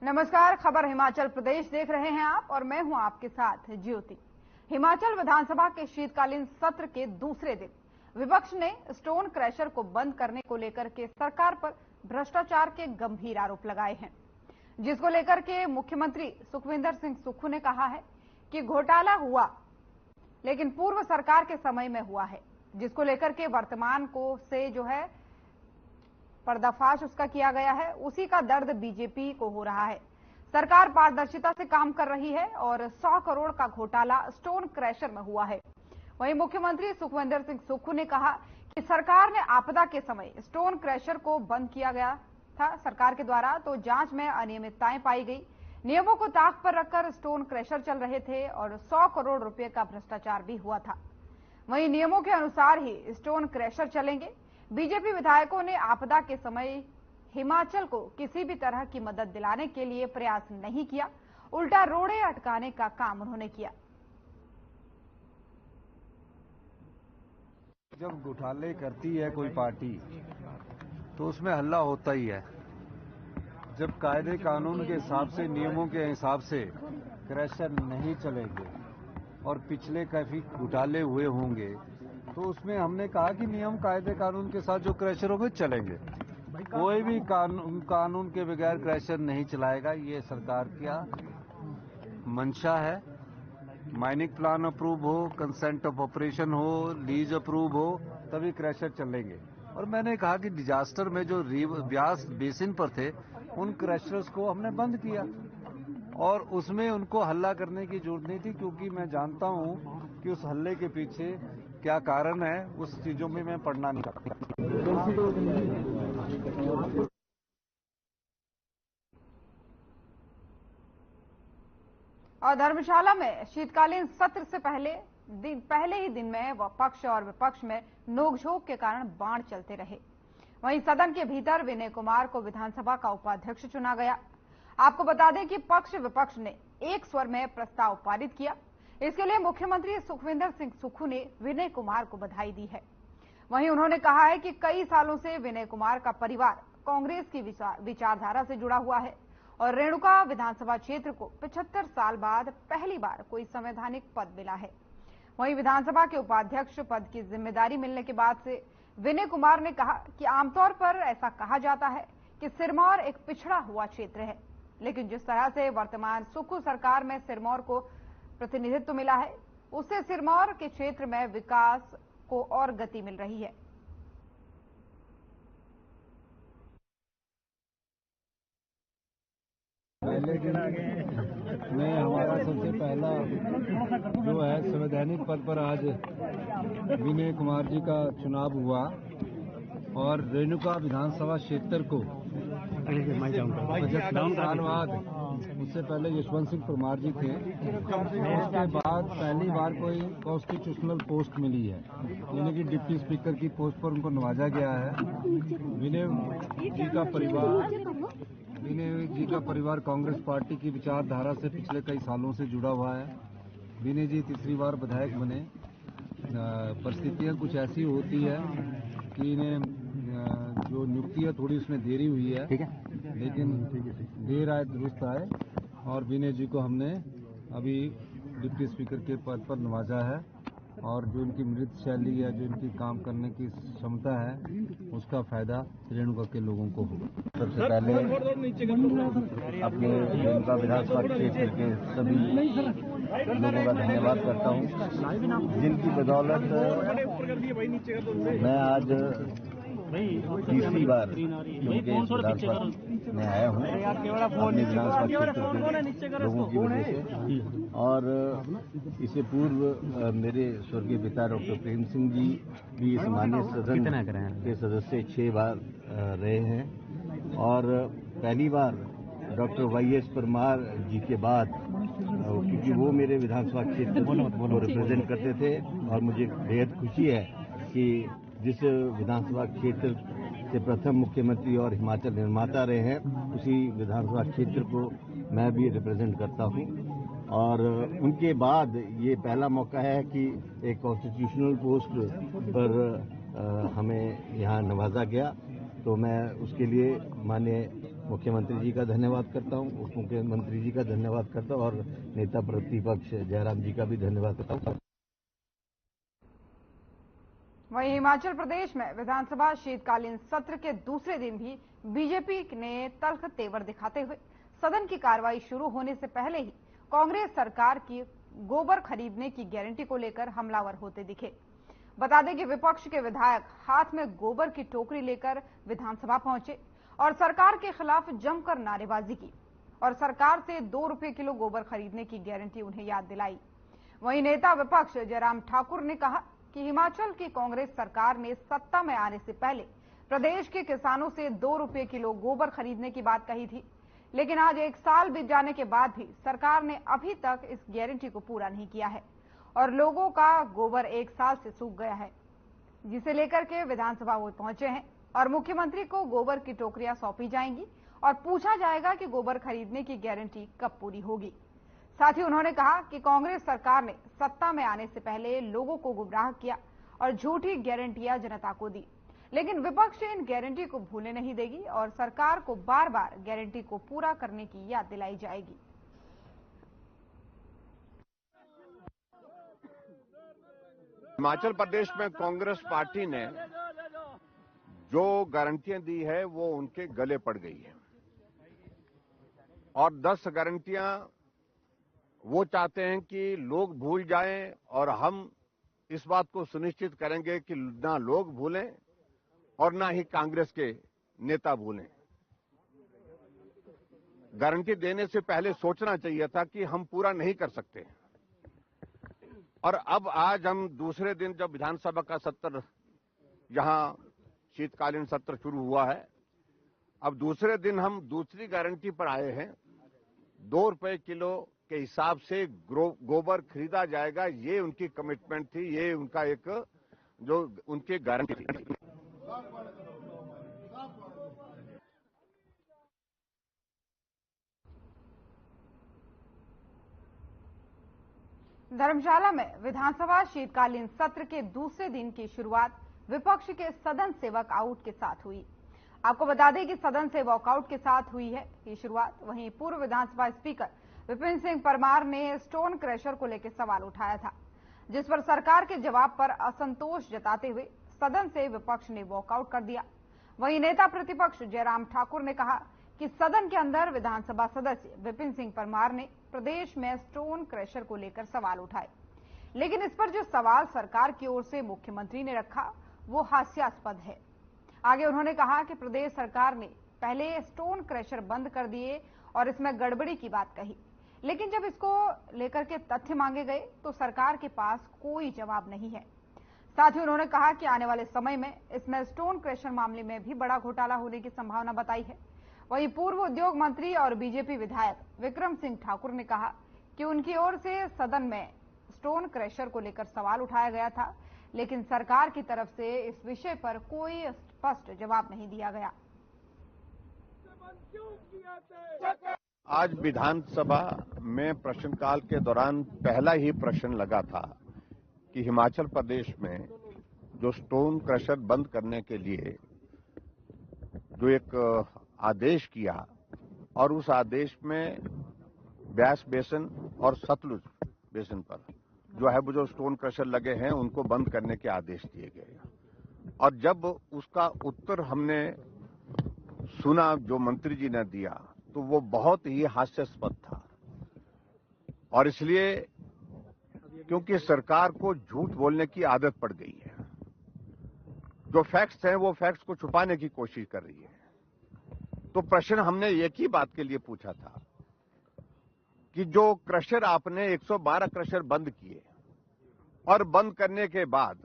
नमस्कार, खबर हिमाचल प्रदेश देख रहे हैं आप और मैं हूं आपके साथ ज्योति। हिमाचल विधानसभा के शीतकालीन सत्र के दूसरे दिन विपक्ष ने स्टोन क्रैशर को बंद करने को लेकर के सरकार पर भ्रष्टाचार के गंभीर आरोप लगाए हैं, जिसको लेकर के मुख्यमंत्री सुखविंदर सिंह सुक्खू ने कहा है कि घोटाला हुआ लेकिन पूर्व सरकार के समय में हुआ है, जिसको लेकर के वर्तमान को से जो है पर्दाफाश उसका किया गया है, उसी का दर्द बीजेपी को हो रहा है। सरकार पारदर्शिता से काम कर रही है और 100 करोड़ का घोटाला स्टोन क्रैशर में हुआ है। वहीं मुख्यमंत्री सुखविंदर सिंह सुक्खू ने कहा कि सरकार ने आपदा के समय स्टोन क्रैशर को बंद किया गया था सरकार के द्वारा, तो जांच में अनियमितताएं पाई गई। नियमों को ताक पर रखकर स्टोन क्रैशर चल रहे थे और 100 करोड़ रुपए का भ्रष्टाचार भी हुआ था। वहीं नियमों के अनुसार ही स्टोन क्रैशर चलेंगे। बीजेपी विधायकों ने आपदा के समय हिमाचल को किसी भी तरह की मदद दिलाने के लिए प्रयास नहीं किया, उल्टा रोड़े अटकाने का काम उन्होंने किया। जब घोटाले करती है कोई पार्टी तो उसमें हल्ला होता ही है। जब कायदे कानून के हिसाब से, नियमों के हिसाब से क्रैशर नहीं चलेंगे और पिछले काफी घोटाले हुए होंगे तो उसमें हमने कहा कि नियम कायदे कानून के साथ जो क्रैशर होंगे चलेंगे। कोई भी कानून के बगैर क्रैशर नहीं चलाएगा, ये सरकार का मंशा है। माइनिंग प्लान अप्रूव हो, कंसेंट ऑफ ऑपरेशन हो, लीज अप्रूव हो, तभी क्रैशर चलेंगे। और मैंने कहा कि डिजास्टर में जो ब्यास बेसिन पर थे उन क्रैशर्स को हमने बंद किया और उसमें उनको हल्ला करने की जरूरत नहीं थी, क्योंकि मैं जानता हूं कि उस हल्ले के पीछे क्या कारण है, उस चीजों में मैं पढ़ना नहीं चाहता। और धर्मशाला में शीतकालीन सत्र से पहले ही दिन में पक्ष और विपक्ष में नोकझोंक के कारण बाण चलते रहे। वहीं सदन के भीतर विनय कुमार को विधानसभा का उपाध्यक्ष चुना गया। आपको बता दें कि पक्ष विपक्ष ने एक स्वर में प्रस्ताव पारित किया। इसके लिए मुख्यमंत्री सुखविंदर सिंह सुक्खू ने विनय कुमार को बधाई दी है। वहीं उन्होंने कहा है कि कई सालों से विनय कुमार का परिवार कांग्रेस की विचारधारा से जुड़ा हुआ है और रेणुका विधानसभा क्षेत्र को 75 साल बाद पहली बार कोई संवैधानिक पद मिला है। वहीं विधानसभा के उपाध्यक्ष पद की जिम्मेदारी मिलने के बाद से विनय कुमार ने कहा कि आमतौर पर ऐसा कहा जाता है कि सिरमौर एक पिछड़ा हुआ क्षेत्र है, लेकिन जिस तरह से वर्तमान सुक्खू सरकार में सिरमौर को प्रतिनिधित्व मिला है, उससे सिरमौर के क्षेत्र में विकास को और गति मिल रही है। पहले दिन में हमारा सबसे पहला जो है संवैधानिक पद पर आज विनय कुमार जी का चुनाव हुआ और रेणुका विधानसभा क्षेत्र को 75 साल बाद, उससे पहले यशवंत सिंह परमार जी थे, उसके बाद पहली बार कोई कॉन्स्टिट्यूशनल पोस्ट मिली है, यानी कि डिप्टी स्पीकर की पोस्ट पर उनको नवाजा गया है। विनय जी का परिवार कांग्रेस पार्टी की विचारधारा से पिछले कई सालों से जुड़ा हुआ है। विनय जी तीसरी बार विधायक बने। परिस्थितियां कुछ ऐसी होती है कि इन्हें जो नियुक्ति है थोड़ी उसमें देरी हुई है, लेकिन देर आए दुरुस्त आए और विनय जी को हमने अभी डिप्टी स्पीकर के पद पर नवाजा है और जो इनकी मृत शैली है, जो इनकी काम करने की क्षमता है, उसका फायदा रेणुका के लोगों को होगा। सबसे पहले अपने रेणुका विधानसभा क्षेत्र के सभी लोगों का धन्यवाद करता हूं, जिनकी बदौलत मैं आज तीसरी बार विधानसभा में आया हूँ अपने विधानसभा क्षेत्र के लोगों की वजह से। और इससे पूर्व मेरे स्वर्गीय पिता डॉक्टर प्रेम सिंह जी भी इस माननीय सदन के सदस्य 6 बार रहे हैं और पहली बार डॉक्टर वाईएस परमार जी के बाद, क्योंकि वो मेरे विधानसभा क्षेत्र को रिप्रेजेंट करते थे और मुझे बेहद खुशी है कि जिस विधानसभा क्षेत्र से प्रथम मुख्यमंत्री और हिमाचल निर्माता रहे हैं, उसी विधानसभा क्षेत्र को मैं भी रिप्रेजेंट करता हूं और उनके बाद ये पहला मौका है कि एक कॉन्स्टिट्यूशनल पोस्ट पर हमें यहाँ नवाजा गया, तो मैं उसके लिए माननीय मुख्यमंत्री जी का धन्यवाद करता हूं, उप मुख्यमंत्री जी का धन्यवाद करता हूं और नेता प्रतिपक्ष जयराम जी का भी धन्यवाद करता हूं। वहीं हिमाचल प्रदेश में विधानसभा शीतकालीन सत्र के दूसरे दिन भी बीजेपी ने तल्ख तेवर दिखाते हुए सदन की कार्रवाई शुरू होने से पहले ही कांग्रेस सरकार की गोबर खरीदने की गारंटी को लेकर हमलावर होते दिखे। बता दें कि विपक्ष के विधायक हाथ में गोबर की टोकरी लेकर विधानसभा पहुंचे और सरकार के खिलाफ जमकर नारेबाजी की और सरकार से 2 रुपए किलो गोबर खरीदने की गारंटी उन्हें याद दिलाई। वहीं नेता विपक्ष जयराम ठाकुर ने कहा कि हिमाचल की कांग्रेस सरकार ने सत्ता में आने से पहले प्रदेश के किसानों से 2 रुपए किलो गोबर खरीदने की बात कही थी, लेकिन आज 1 साल बीत जाने के बाद भी सरकार ने अभी तक इस गारंटी को पूरा नहीं किया है और लोगों का गोबर 1 साल से सूख गया है, जिसे लेकर के विधानसभा वो पहुंचे हैं और मुख्यमंत्री को गोबर की टोकरियां सौंपी जाएंगी और पूछा जाएगा कि गोबर खरीदने की गारंटी कब पूरी होगी। साथ ही उन्होंने कहा कि कांग्रेस सरकार ने सत्ता में आने से पहले लोगों को गुमराह किया और झूठी गारंटियां जनता को दी, लेकिन विपक्ष इन गारंटी को भूलने नहीं देगी और सरकार को बार बार गारंटी को पूरा करने की याद दिलाई जाएगी। हिमाचल प्रदेश में कांग्रेस पार्टी ने जो गारंटियां दी है वो उनके गले पड़ गई है और 10 गारंटियां वो चाहते हैं कि लोग भूल जाएं और हम इस बात को सुनिश्चित करेंगे कि ना लोग भूलें और ना ही कांग्रेस के नेता भूलें। गारंटी देने से पहले सोचना चाहिए था कि हम पूरा नहीं कर सकते और अब आज हम दूसरे दिन जब विधानसभा का सत्र यहां शीतकालीन सत्र शुरू हुआ है, अब दूसरे दिन हम दूसरी गारंटी पर आए हैं। 2 रुपए किलो के हिसाब से गोबर खरीदा जाएगा, ये उनकी कमिटमेंट थी, ये उनका एक जो उनकी गारंटी थी। धर्मशाला में विधानसभा शीतकालीन सत्र के दूसरे दिन की शुरुआत विपक्ष के सदन से वॉकआउट के साथ हुई। आपको बता दें कि सदन से वॉकआउट के साथ हुई है ये शुरुआत। वहीं पूर्व विधानसभा स्पीकर विपिन सिंह परमार ने स्टोन क्रशर को लेकर सवाल उठाया था, जिस पर सरकार के जवाब पर असंतोष जताते हुए सदन से विपक्ष ने वॉकआउट कर दिया। वहीं नेता प्रतिपक्ष जयराम ठाकुर ने कहा कि सदन के अंदर विधानसभा सदस्य विपिन सिंह परमार ने प्रदेश में स्टोन क्रशर को लेकर सवाल उठाए, लेकिन इस पर जो सवाल सरकार की ओर से मुख्यमंत्री ने रखा वो हास्यास्पद है। आगे उन्होंने कहा कि प्रदेश सरकार ने पहले स्टोन क्रशर बंद कर दिए और इसमें गड़बड़ी की बात कही, लेकिन जब इसको लेकर के तथ्य मांगे गए तो सरकार के पास कोई जवाब नहीं है। साथ ही उन्होंने कहा कि आने वाले समय में इसमें स्टोन क्रशर मामले में भी बड़ा घोटाला होने की संभावना बताई है। वहीं पूर्व उद्योग मंत्री और बीजेपी विधायक विक्रम सिंह ठाकुर ने कहा कि उनकी ओर से सदन में स्टोन क्रशर को लेकर सवाल उठाया गया था, लेकिन सरकार की तरफ से इस विषय पर कोई स्पष्ट जवाब नहीं दिया गया। आज विधानसभा में प्रश्नकाल के दौरान पहला ही प्रश्न लगा था कि हिमाचल प्रदेश में जो स्टोन क्रशर बंद करने के लिए जो एक आदेश किया और उस आदेश में ब्यास बेसिन और सतलुज बेसिन पर जो है वो जो स्टोन क्रशर लगे हैं उनको बंद करने के आदेश दिए गए और जब उसका उत्तर हमने सुना जो मंत्री जी ने दिया तो वो बहुत ही हास्यास्पद था और इसलिए क्योंकि सरकार को झूठ बोलने की आदत पड़ गई है, जो फैक्ट्स हैं वो फैक्ट्स को छुपाने की कोशिश कर रही है। तो प्रश्न हमने एक ही बात के लिए पूछा था कि जो क्रशर आपने 112 क्रशर बंद किए और बंद करने के बाद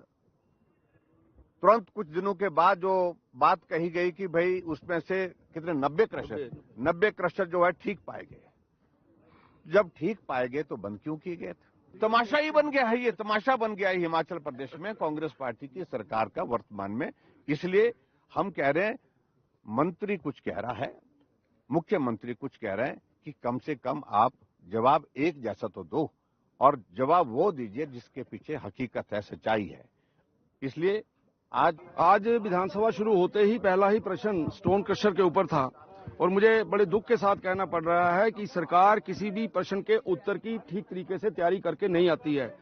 तुरंत कुछ दिनों के बाद जो बात कही गई कि भाई उसमें से कितने 90 क्रशर जो है ठीक पाए गए, जब ठीक पाए गए तो बंद क्यों किए गए थे? तमाशा ही बन गया है, ये तमाशा बन गया है हिमाचल प्रदेश में कांग्रेस पार्टी की सरकार का वर्तमान में। इसलिए हम कह रहे हैं मंत्री कुछ कह रहा है, मुख्यमंत्री कुछ कह रहे हैं कि कम से कम आप जवाब एक जैसा तो दो और जवाब वो दीजिए जिसके पीछे हकीकत है, सच्चाई है। इसलिए आज विधानसभा शुरू होते ही पहला ही प्रश्न स्टोन क्रशर के ऊपर था और मुझे बड़े दुख के साथ कहना पड़ रहा है कि सरकार किसी भी प्रश्न के उत्तर की ठीक तरीके से तैयारी करके नहीं आती है।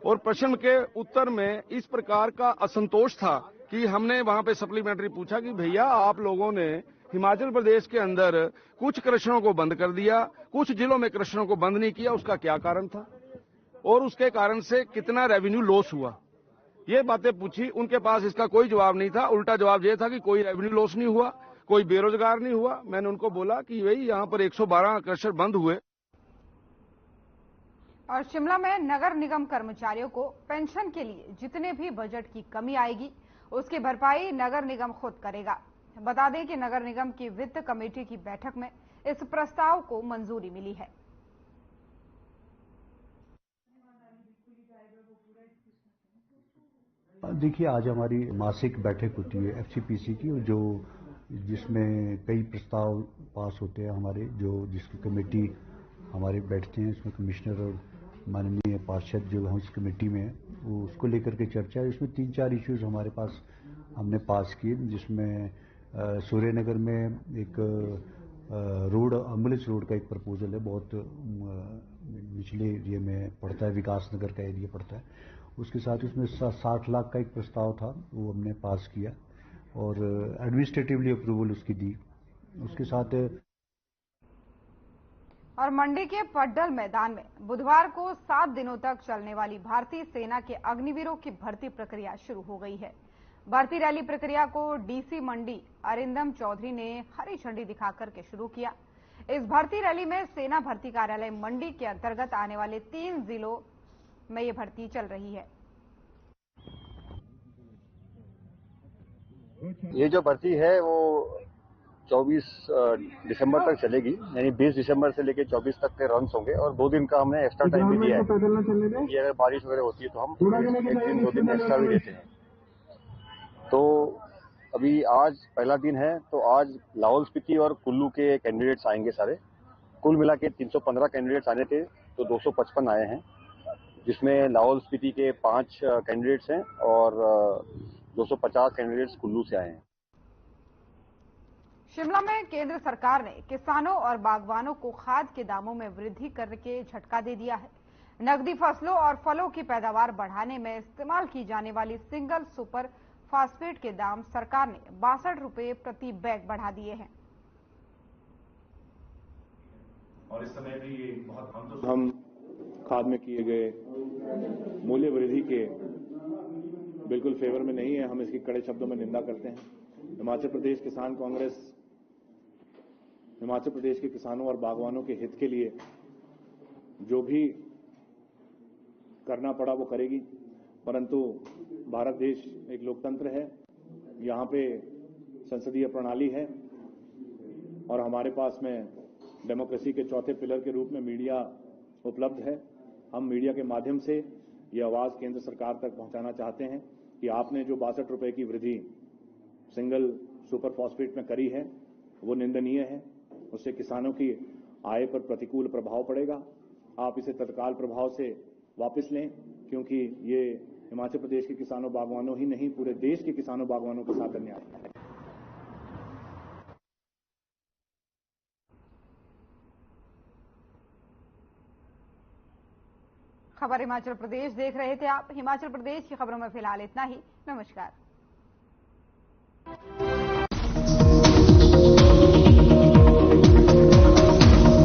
और प्रश्न के उत्तर में इस प्रकार का असंतोष था कि हमने वहां पे सप्लीमेंट्री पूछा कि भैया आप लोगों ने हिमाचल प्रदेश के अंदर कुछ क्रशरों को बंद कर दिया, कुछ जिलों में क्रशरों को बंद नहीं किया, उसका क्या कारण था और उसके कारण से कितना रेवेन्यू लॉस हुआ, ये बातें पूछी। उनके पास इसका कोई जवाब नहीं था। उल्टा जवाब ये था कि कोई रेवेन्यू लॉस नहीं हुआ, कोई बेरोजगार नहीं हुआ। मैंने उनको बोला कि भाई यहां पर 112 क्रशर बंद हुए। और शिमला में नगर निगम कर्मचारियों को पेंशन के लिए जितने भी बजट की कमी आएगी उसकी भरपाई नगर निगम खुद करेगा। बता दें कि नगर निगम की वित्त कमेटी की बैठक में इस प्रस्ताव को मंजूरी मिली है। देखिए, आज हमारी मासिक बैठक होती है एफसीपीसी की, जो जिसमें कई प्रस्ताव पास होते हैं हमारे, जिसकी कमेटी हमारे बैठते हैं। इसमें कमिश्नर और माननीय पार्षद जो हम इस कमेटी में है वो उसको लेकर के चर्चा है। इसमें 3-4 इश्यूज हमारे पास हमने पास किए, जिसमें सूर्यनगर में एक रोड, एम्बुलेंस रोड का एक प्रपोजल है, बहुत निचले एरिया में पड़ता है, विकास नगर का एरिया पड़ता है। उसके साथ उसमें 60 लाख का एक प्रस्ताव था, वो हमने पास किया और एडमिनिस्ट्रेटिवली अप्रूवल उसकी दी। उसके साथ और मंडी के पड्डल मैदान में बुधवार को 7 दिनों तक चलने वाली भारतीय सेना के अग्निवीरों की भर्ती प्रक्रिया शुरू हो गई है। भर्ती रैली प्रक्रिया को डीसी मंडी अरिंदम चौधरी ने हरी झंडी दिखाकर के शुरू किया। इस भर्ती रैली में सेना भर्ती कार्यालय मंडी के अंतर्गत आने वाले 3 जिलों में ये भर्ती चल रही है। ये जो भर्ती है वो 24 दिसंबर तक चलेगी, यानी 20 दिसंबर से लेकर 24 तक के रन्स होंगे और 2 दिन का हमने एक्स्ट्रा टाइम भी दिया है कि अगर बारिश वगैरह होती है तो हम 1 दिन 2 दिन एक्स्ट्रा भी देते हैं। तो अभी आज पहला दिन है, तो आज लाहौल स्पीति और कुल्लू के कैंडिडेट्स आएंगे सारे। कुल मिला के 315 कैंडिडेट्स आने थे, तो 255 आए हैं, जिसमें लाहौल स्पीति के 5 कैंडिडेट्स हैं और 250 कैंडिडेट्स कुल्लू से आए हैं। शिमला में केंद्र सरकार ने किसानों और बागवानों को खाद के दामों में वृद्धि करके झटका दे दिया है। नकदी फसलों और फलों की पैदावार बढ़ाने में इस्तेमाल की जाने वाली सिंगल सुपर फास्फेट के दाम सरकार ने 62 रुपए प्रति बैग बढ़ा दिए हैं। और इस समय भी हम खाद में किए गए मूल्य वृद्धि के बिल्कुल फेवर में नहीं है। हम इसकी कड़े शब्दों में निंदा करते हैं। हिमाचल प्रदेश किसान कांग्रेस हिमाचल प्रदेश के किसानों और बागवानों के हित के लिए जो भी करना पड़ा वो करेगी, परंतु भारत देश एक लोकतंत्र है, यहाँ पे संसदीय प्रणाली है और हमारे पास में डेमोक्रेसी के चौथे पिलर के रूप में मीडिया उपलब्ध है। हम मीडिया के माध्यम से ये आवाज केंद्र सरकार तक पहुंचाना चाहते हैं कि आपने जो 62 रुपए की वृद्धि सिंगल सुपर फॉस्फेट में करी है वो निंदनीय है। उससे किसानों की आय पर प्रतिकूल प्रभाव पड़ेगा। आप इसे तत्काल प्रभाव से वापस लें, क्योंकि ये हिमाचल प्रदेश के किसानों बागवानों ही नहीं, पूरे देश के किसानों बागवानों के साथ अन्याय है। खबर हिमाचल प्रदेश देख रहे थे आप। हिमाचल प्रदेश की खबरों में फिलहाल इतना ही। नमस्कार।